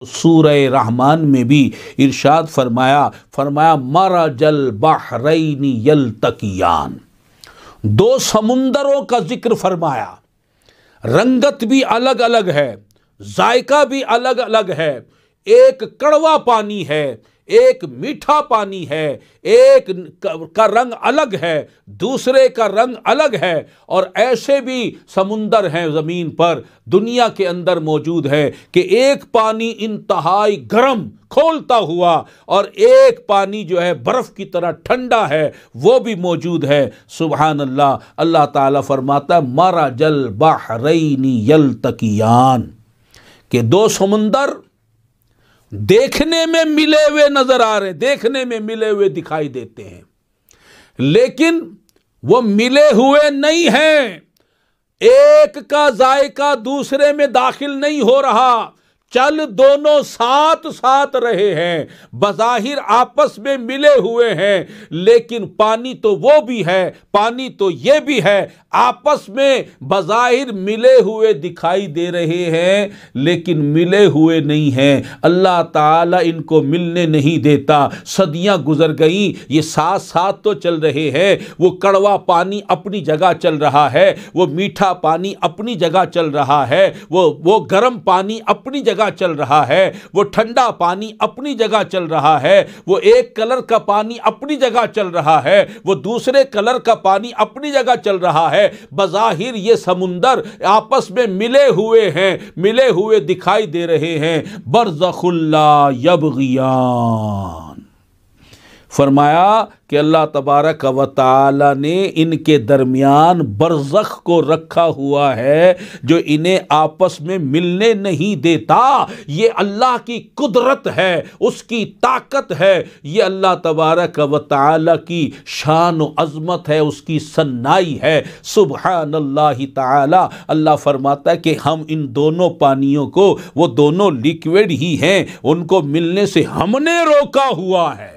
सूरह रहमान में भी इरशाद फरमाया मरजल बहरैनी यल्तकियान, दो समुंदरों का जिक्र फरमाया। रंगत भी अलग अलग है, जायका भी अलग अलग है। एक कड़वा पानी है, एक मीठा पानी है, एक का रंग अलग है, दूसरे का रंग अलग है। और ऐसे भी समुंदर हैं ज़मीन पर, दुनिया के अंदर मौजूद है कि एक पानी इंतहाई गर्म खोलता हुआ और एक पानी जो है बर्फ़ की तरह ठंडा है, वो भी मौजूद है। सुबहान अल्लाह। अल्लाह ताला फरमाता है मरजल बहरैनी यल्तकियान, कि दो समुंदर देखने में मिले हुए नजर आ रहे, देखने में मिले हुए दिखाई देते हैं, लेकिन वो मिले हुए नहीं हैं। एक का जायका दूसरे में दाखिल नहीं हो रहा, चल दोनों साथ साथ रहे हैं, बज़ाहिर आपस में मिले हुए हैं, लेकिन पानी तो वो भी है, पानी तो ये भी है, आपस में बज़ाहिर मिले हुए दिखाई दे रहे हैं, लेकिन मिले हुए नहीं हैं। अल्लाह ताला इनको मिलने नहीं देता। सदियां गुजर गई, ये साथ साथ तो चल रहे हैं। वो कड़वा पानी अपनी जगह चल रहा है, वो मीठा पानी अपनी जगह चल रहा है, वो गर्म पानी अपनी जगह चल रहा है, वो ठंडा पानी अपनी जगह चल रहा है, वो एक कलर का पानी अपनी जगह चल रहा है, वो दूसरे कलर का पानी अपनी जगह चल रहा है। बज़ाहिर ये समुंदर आपस में मिले हुए हैं, मिले हुए दिखाई दे रहे हैं। बरज़खुल्ला यबगियान, फरमाया कि अल्लाह तबारक व तआला ने इनके दरमियान बरज़ख को रखा हुआ है, जो इन्हें आपस में मिलने नहीं देता। ये अल्लाह की कुदरत है, उसकी ताकत है, ये अल्लाह तबारक व तआला की शान व अज़मत है, उसकी सन्नाई है। सुबहानल्लाहि तआला। अल्लाह फरमाता है कि हम इन दोनों पानियों को, वो दोनों लिक्विड ही हैं, उनको मिलने से हमने रोका हुआ है,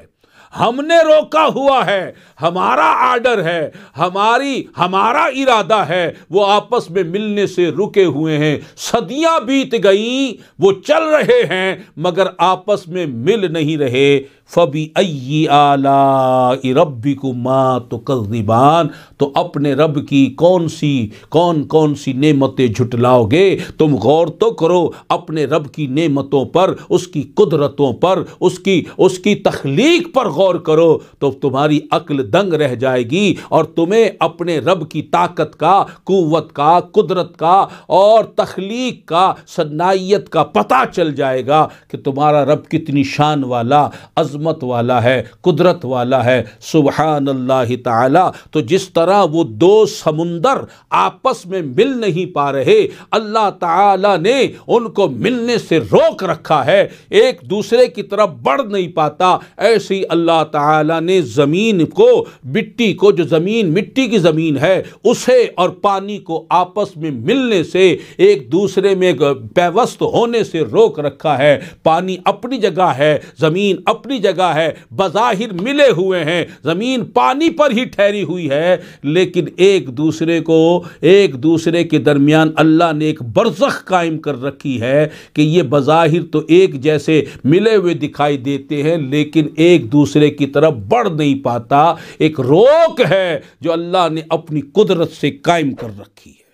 हमने रोका हुआ है। हमारा आर्डर है, हमारा इरादा है, वो आपस में मिलने से रुके हुए हैं। सदियां बीत गई, वो चल रहे हैं, मगर आपस में मिल नहीं रहे। फबी अय्यि आलाइ रब्बिकुमा तुकज़्ज़िबान, तो अपने रब की कौन कौन सी नेमतें झुटलाओगे? तुम गौर तो करो अपने रब की नेमतों पर, उसकी कुदरतों पर, उसकी तख्लीक पर गौर करो, तो तुम्हारी अक्ल दंग रह जाएगी और तुम्हें अपने रब की ताकत का, कुव्वत का, कुदरत का और तख्लीक का, सन्नाइयत का पता चल जाएगा कि तुम्हारा रब कितनी शान वाला, अज़मत वाला है, कुदरत वाला है। सुबहानल्लाहि ताला। तो जिस तरह वो दो समुंदर आपस में मिल नहीं पा रहे, अल्लाह ताला ने उनको मिलने से रोक रखा है, एक दूसरे की तरफ बढ़ नहीं पाता, ऐसे ही अल्लाह ताला ने ज़मीन को, मिट्टी को, जो ज़मीन मिट्टी की ज़मीन है, उसे और पानी को आपस में मिलने से, एक दूसरे में पैवस्त होने से रोक रखा है। पानी अपनी जगह है, ज़मीन अपनी जगह है, बज़ाहिर मिले हुए हैं, ज़मीन पानी पर ही ठहरी हुई है, लेकिन एक दूसरे के दरमियान अल्लाह ने एक बरज़ख कायम कर रखी है कि ये बज़ाहिर तो एक जैसे मिले हुए दिखाई देते हैं, लेकिन एक दूसरे की तरफ बढ़ नहीं पाता। एक रोक है जो अल्लाह ने अपनी कुदरत से कायम कर रखी है।